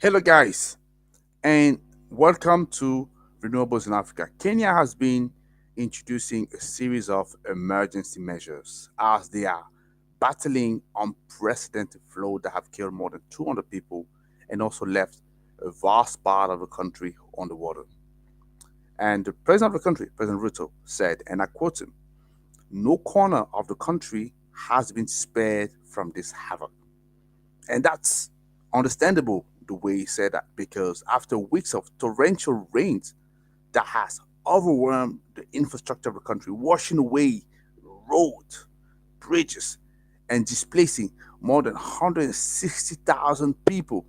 Hello, guys, and welcome to Renewables in Africa. Kenya has been introducing a series of emergency measures as they are battling unprecedented flood that have killed more than 200 people and also left a vast part of the country underwater. And the president of the country, President Ruto, said, and I quote him, no corner of the country has been spared from this havoc. And that's understandable the way he said that because after weeks of torrential rains that has overwhelmed the infrastructure of the country, washing away roads, bridges, and displacing more than 160,000 people,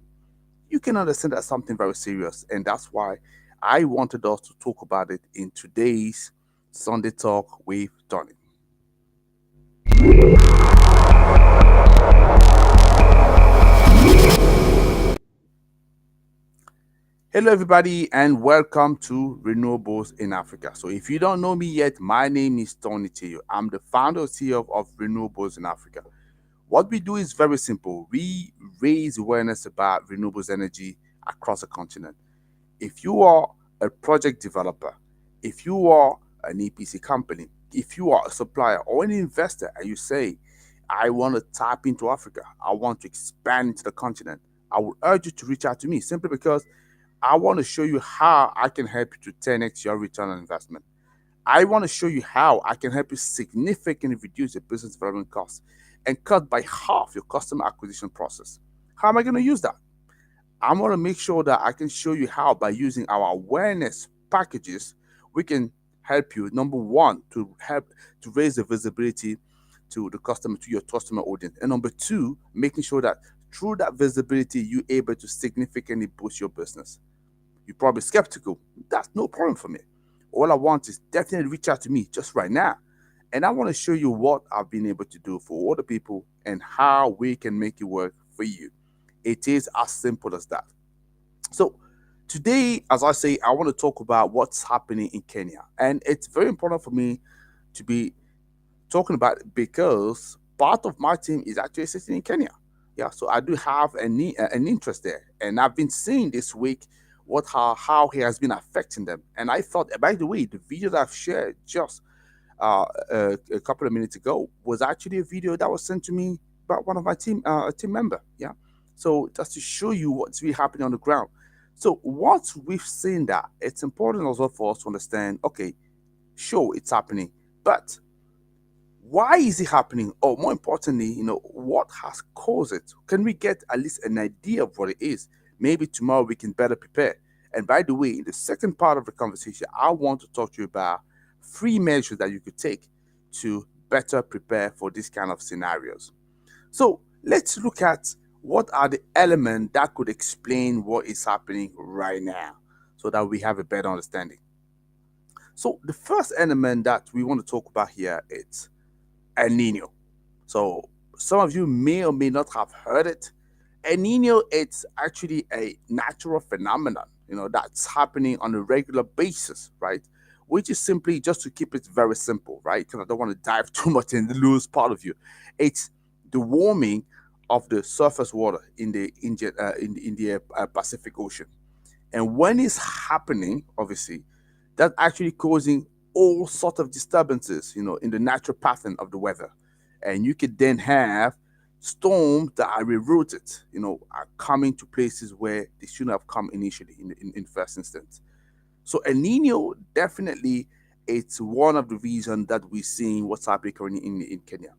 you can understand that's something very serious. And that's why I wanted us to talk about it in today's Sunday Talk with Tony. Hello, everybody, and welcome to Renewables in Africa. So, if you don't know me yet, my name is Tony Teo. I'm the founder and CEO of Renewables in Africa. What we do is very simple. We raise awareness about renewables energy across the continent. If you are a project developer, if you are an EPC company, if you are a supplier or an investor, and you say, I want to tap into Africa, I want to expand into the continent, I would urge you to reach out to me simply because I want to show you how I can help you to 10x your return on investment. I want to show you how I can help you significantly reduce your business development costs and cut by half your customer acquisition process. How am I going to use that? I'm going to make sure that I can show you how by using our awareness packages, we can help you, number one, to help to raise the visibility to the customer, to your customer audience. And number two, making sure that through that visibility, you're able to significantly boost your business. You're probably skeptical. That's no problem for me. All I want is definitely reach out to me just right now. And I want to show you what I've been able to do for other people and how we can make it work for you. It is as simple as that. So, today, as I say, I want to talk about what's happening in Kenya. And it's very important for me to be talking about it because part of my team is actually sitting in Kenya. Yeah, so I do have an interest there, and I've been seeing this week what how he has been affecting them. And I thought, by the way, the video that I've shared just a couple of minutes ago was actually a video that was sent to me by one of my team member. Yeah, so just to show you what's really happening on the ground. So once we've seen that, it's important also for us to understand. Okay, sure, it's happening, but why is it happening? Or more importantly, what has caused it? Can we get at least an idea of what it is? Maybe tomorrow we can better prepare. And by the way, in the second part of the conversation, I want to talk to you about three measures that you could take to better prepare for these kind of scenarios. So let's look at what are the elements that could explain what is happening right now so that we have a better understanding. So the first element that we want to talk about here is El Nino. So some of you may or may not have heard it. El Nino, it's actually a natural phenomenon, that's happening on a regular basis, right? Which is simply, just to keep it very simple, right? Because I don't want to dive too much in the loose part of you. It's the warming of the surface water in the Pacific Ocean. And when it's happening, obviously, that's actually causing all sorts of disturbances, in the natural pattern of the weather. And you could then have storms that are rerouted, are coming to places where they shouldn't have come initially in first instance. So El Nino definitely, it's one of the reasons that we're seeing what's happening currently in Kenya.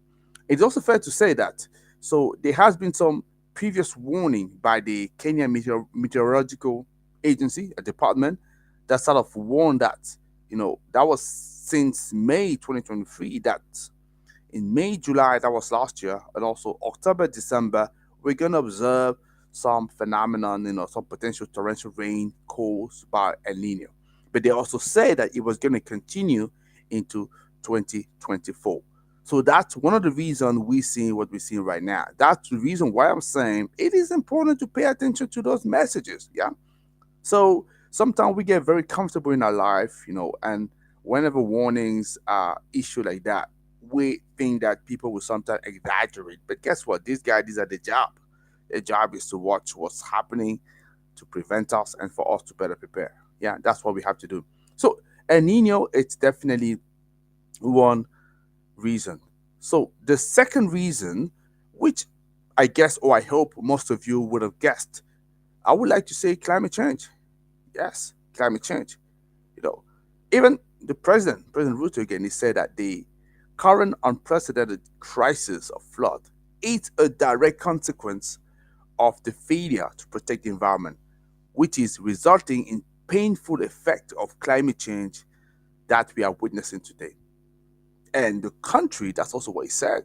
It's also fair to say that so there has been some previous warning by the Kenya Meteorological Agency, a department, that sort of warned that, that was since May 2023, that in May, July, that was last year, and also October, December, we're going to observe some phenomenon, some potential torrential rain caused by El Nino. But they also said that it was going to continue into 2024. So that's one of the reasons we're seeing what we're seeing right now. That's the reason why I'm saying it is important to pay attention to those messages. Yeah. So sometimes we get very comfortable in our life, and whenever warnings are issued like that, we think that people will sometimes exaggerate. But guess what? These are the job. Their job is to watch what's happening to prevent us and for us to better prepare. Yeah, that's what we have to do. So El Nino, it's definitely one reason. So the second reason, which I guess or I hope most of you would have guessed, I would like to say climate change. Yes, climate change. You know, even the President Ruto again, he said that the current unprecedented crisis of flood is a direct consequence of the failure to protect the environment, which is resulting in painful effect of climate change that we are witnessing today. And the country, that's also what he said,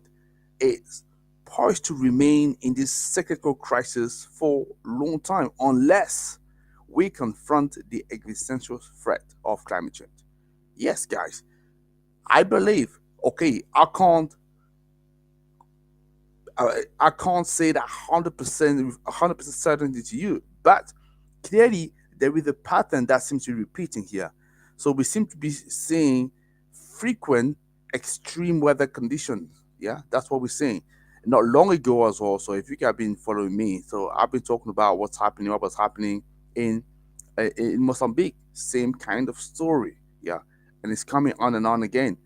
is poised to remain in this cyclical crisis for a long time unless we confront the existential threat of climate change. Yes, guys, I believe, okay, I can't say that 100% certainty to you, but clearly there is a pattern that seems to be repeating here. So we seem to be seeing frequent extreme weather conditions. Yeah, that's what we're seeing. Not long ago as well. So if you have been following me, so I've been talking about what was happening in in Mozambique. Same kind of story. Yeah, and it's coming on again.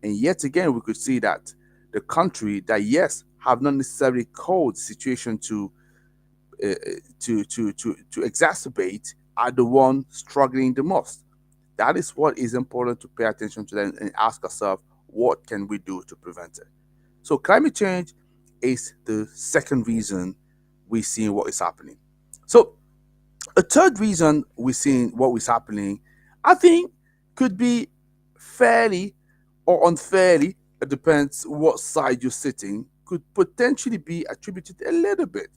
And yet again, we could see that the country that yes have not necessarily caused the situation uh, to exacerbate are the one struggling the most. That is what is important to pay attention to and ask ourselves, what can we do to prevent it? So climate change is the second reason we're seeing what is happening. So a third reason we're seeing what is happening, I think, could be fairly or unfairly, it depends what side you're sitting, could potentially be attributed a little bit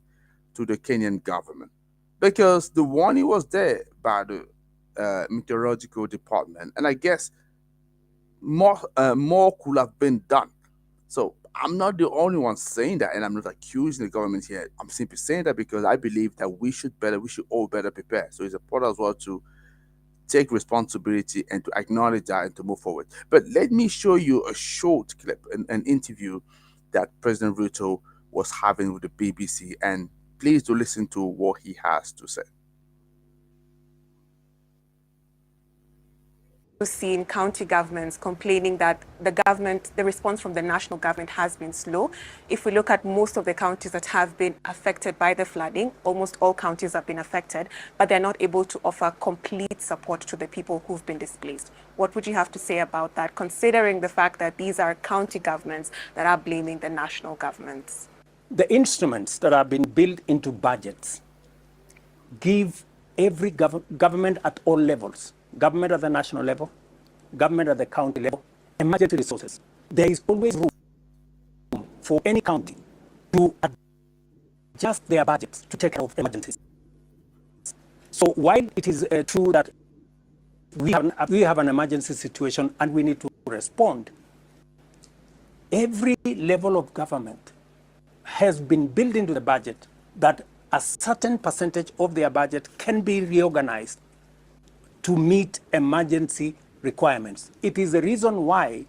to the Kenyan government. Because the warning was there by the meteorological department, and I guess more could have been done. So I'm not the only one saying that, and I'm not accusing the government here. I'm simply saying that because I believe that we should all better prepare. So it's important as well to take responsibility and to acknowledge that and to move forward. But let me show you a short clip, an interview that President Ruto was having with the BBC, and please do listen to what he has to say. Seen county governments complaining that the response from the national government has been slow. If we look at most of the counties that have been affected by the flooding, almost all counties have been affected, but they're not able to offer complete support to the people who've been displaced. What would you have to say about that, considering the fact that these are county governments that are blaming the national governments? The instruments that have been built into budgets give every government at all levels, government at the national level, government at the county level, emergency resources. There is always room for any county to adjust their budgets to take care of emergencies. So while it is true that we have an emergency situation and we need to respond, every level of government has been built into the budget that a certain percentage of their budget can be reorganized to meet emergency requirements. It is the reason why,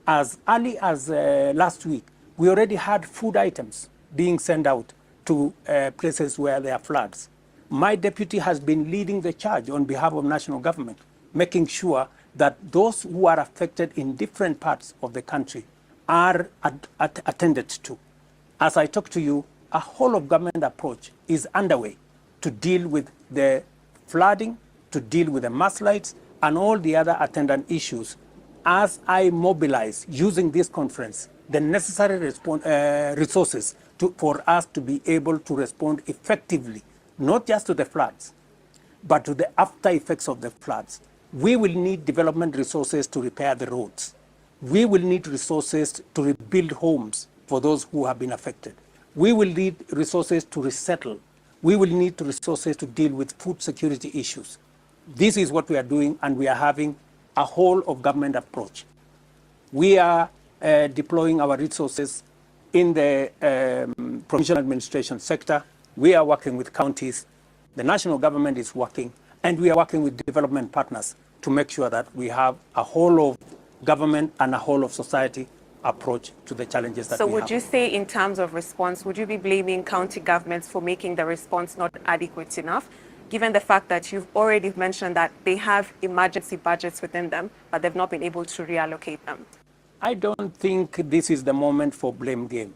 as early as last week, we already had food items being sent out to places where there are floods. My deputy has been leading the charge on behalf of national government, making sure that those who are affected in different parts of the country are attended to. As I talk to you, a whole of government approach is underway to deal with the flooding, to deal with the mudslides, and all the other attendant issues. As I mobilize, using this conference, the necessary resources for us to be able to respond effectively, not just to the floods, but to the after effects of the floods. We will need development resources to repair the roads. We will need resources to rebuild homes for those who have been affected. We will need resources to resettle. We will need resources to deal with food security issues. This is what we are doing, and we are having a whole of government approach. We are deploying our resources in the provincial administration sector. We are working with counties. The national government is working, and we are working with development partners to make sure that we have a whole of government and a whole of society approach to the challenges that we have. So would you say, in terms of response, would you be blaming county governments for making the response not adequate enough? given the fact that you've already mentioned that they have emergency budgets within them, but they've not been able to reallocate them? I don't think this is the moment for blame game.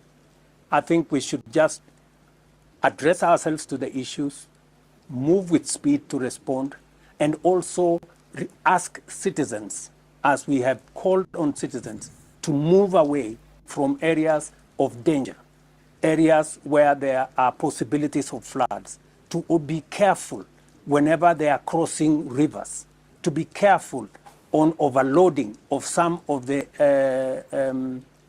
I think we should just address ourselves to the issues, move with speed to respond, and also ask citizens, as we have called on citizens, to move away from areas of danger, areas where there are possibilities of floods, to be careful whenever they are crossing rivers, to be careful on overloading of some of the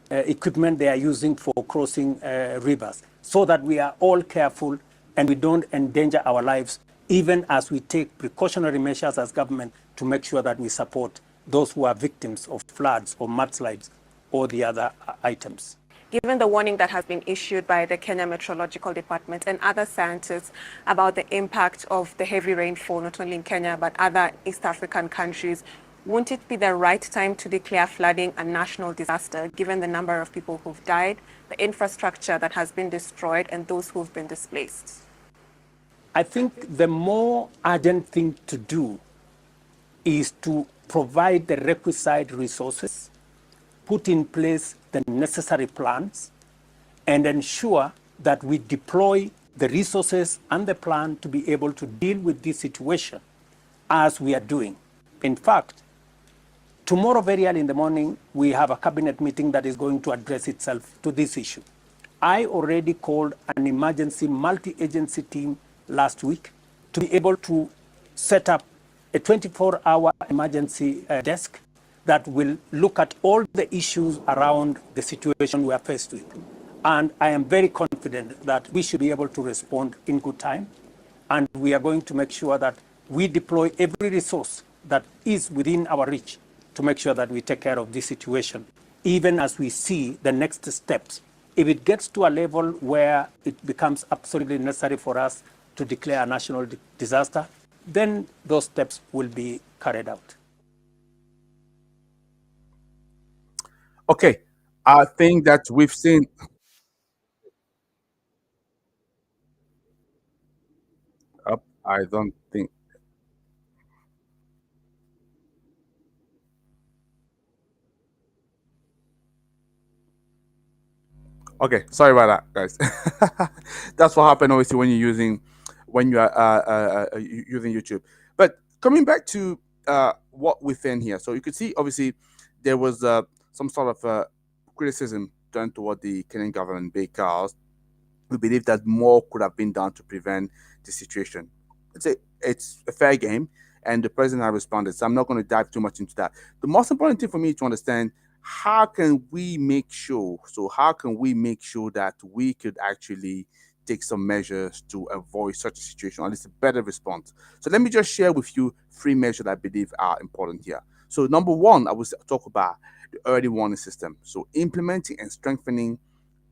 equipment they are using for crossing rivers, so that we are all careful and we don't endanger our lives, even as we take precautionary measures as government to make sure that we support those who are victims of floods or mudslides or the other items. Given the warning that has been issued by the Kenya Meteorological Department and other scientists about the impact of the heavy rainfall, not only in Kenya, but other East African countries, won't it be the right time to declare flooding a national disaster, given the number of people who've died, the infrastructure that has been destroyed, and those who've been displaced? I think the more urgent thing to do is to provide the requisite resources, put in place the necessary plans, and ensure that we deploy the resources and the plan to be able to deal with this situation as we are doing. In fact, tomorrow very early in the morning, we have a cabinet meeting that is going to address itself to this issue. I already called an emergency multi-agency team last week to be able to set up a 24-hour emergency desk that will look at all the issues around the situation we are faced with. And I am very confident that we should be able to respond in good time. And we are going to make sure that we deploy every resource that is within our reach to make sure that we take care of this situation, even as we see the next steps. If it gets to a level where it becomes absolutely necessary for us to declare a national disaster, then those steps will be carried out. Okay, I think that we've seen. I don't think. Okay, sorry about that, guys. That's what happened obviously when you are using YouTube. But coming back to what within here, so you could see obviously there was some sort of criticism done toward the Kenyan government because we believe that more could have been done to prevent the situation. It's a fair game, and the president has responded. So I'm not going to dive too much into that. The most important thing for me to understand, how can we make sure? So how can we make sure that we could actually take some measures to avoid such a situation, or at least a better response? So let me just share with you three measures that I believe are important here. So number one, I will talk about the early warning system. So implementing and strengthening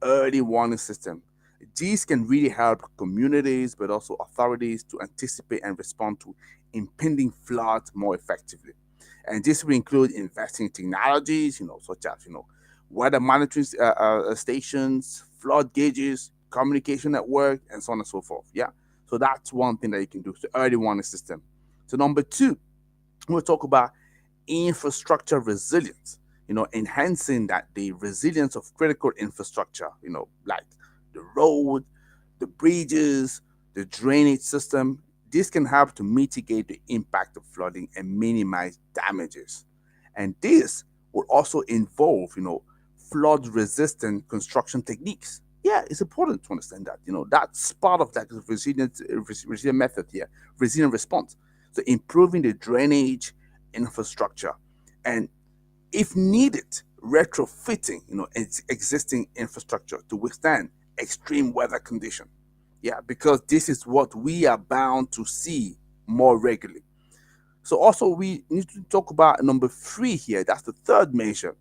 early warning system. These can really help communities, but also authorities to anticipate and respond to impending floods more effectively. And this will include investing in technologies, such as, weather monitoring stations, flood gauges, communication network, and so on and so forth. Yeah. So that's one thing that you can do. So early warning system. So number two, we'll talk about infrastructure resilience, enhancing that the resilience of critical infrastructure, like the road, the bridges, the drainage system. This can help to mitigate the impact of flooding and minimize damages. And this will also involve, flood resistant construction techniques. Yeah, it's important to understand that. That's part of that resilient method here, resilient response. So improving the drainage infrastructure, and if needed, retrofitting, its existing infrastructure to withstand extreme weather condition. Yeah, because this is what we are bound to see more regularly. So also we need to talk about number three here. That's the third measure.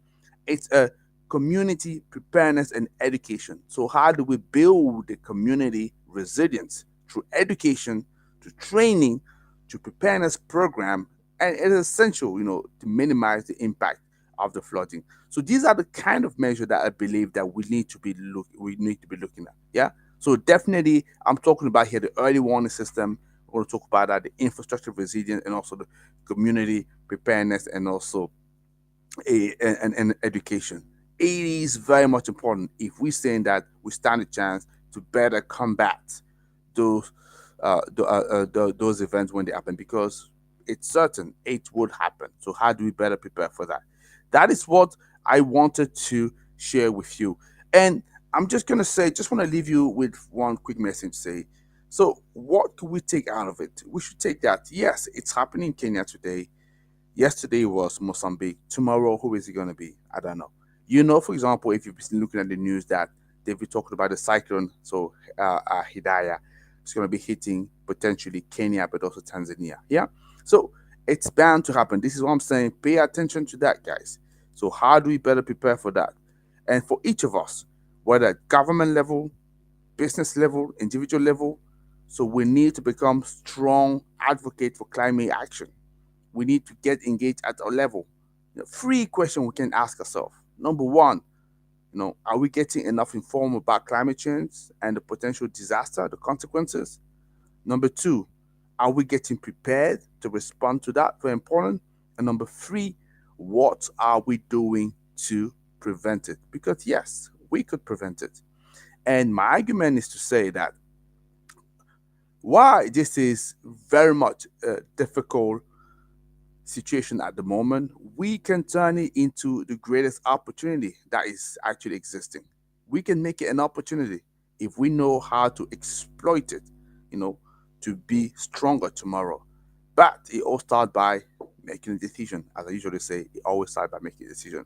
It's a community preparedness and education. So how do we build the community resilience through education, to training, to preparedness program, and it is essential, to minimize the impact of the flooding. So these are the kind of measures that I believe that we need to be looking at. Yeah. So definitely, I'm talking about here the early warning system, I want to talk about that, the infrastructure resilience, and also the community preparedness, and also and education. It is very much important if we're saying that we stand a chance to better combat those those events when they happen, because it's certain it would happen. So how do we better prepare for that? That is what I wanted to share with you. And I'm just gonna say, just want to leave you with one quick message. Say, so what can we take out of it? We should take that. Yes, it's happening in Kenya today. Yesterday was Mozambique. Tomorrow, who is it going to be? I don't know. You know, for example, if you've been looking at the news, that they've been talking about the cyclone, so Hidaya, it's going to be hitting potentially Kenya, but also Tanzania. Yeah. So it's bound to happen. This is what I'm saying. Pay attention to that, guys. So how do we better prepare for that? And for each of us, whether at government level, business level, individual level, so we need to become strong advocate for climate action. We need to get engaged at our level. Three questions we can ask ourselves. Number one, are we getting enough informed about climate change and the potential disaster, the consequences? Number two, are we getting prepared to respond to that? Very important. And number three, what are we doing to prevent it? Because yes, we could prevent it. And my argument is to say that why this is very much a difficult situation at the moment, we can turn it into the greatest opportunity that is actually existing. We can make it an opportunity if we know how to exploit it, to be stronger tomorrow. But it all starts by making a decision. As I usually say, it always starts by making a decision.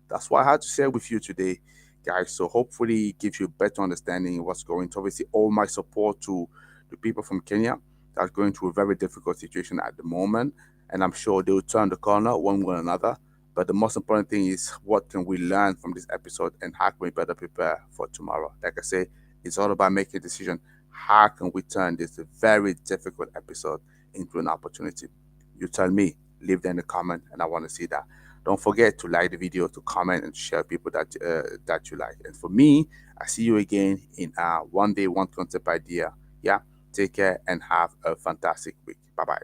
That's what I had to share with you today, guys. So hopefully it gives you a better understanding of what's going to. Obviously, all my support to the people from Kenya that are going through a very difficult situation at the moment. And I'm sure they will turn the corner one way or another. But the most important thing is, what can we learn from this episode, and how can we better prepare for tomorrow? Like I say, it's all about making a decision. How can we turn this very difficult episode into an opportunity? You tell me, leave there in the comment, and I want to see that. Don't forget to like the video, to comment, and share people that you like. And for me, I see you again in one day, one concept idea. Yeah, take care and have a fantastic week. Bye bye.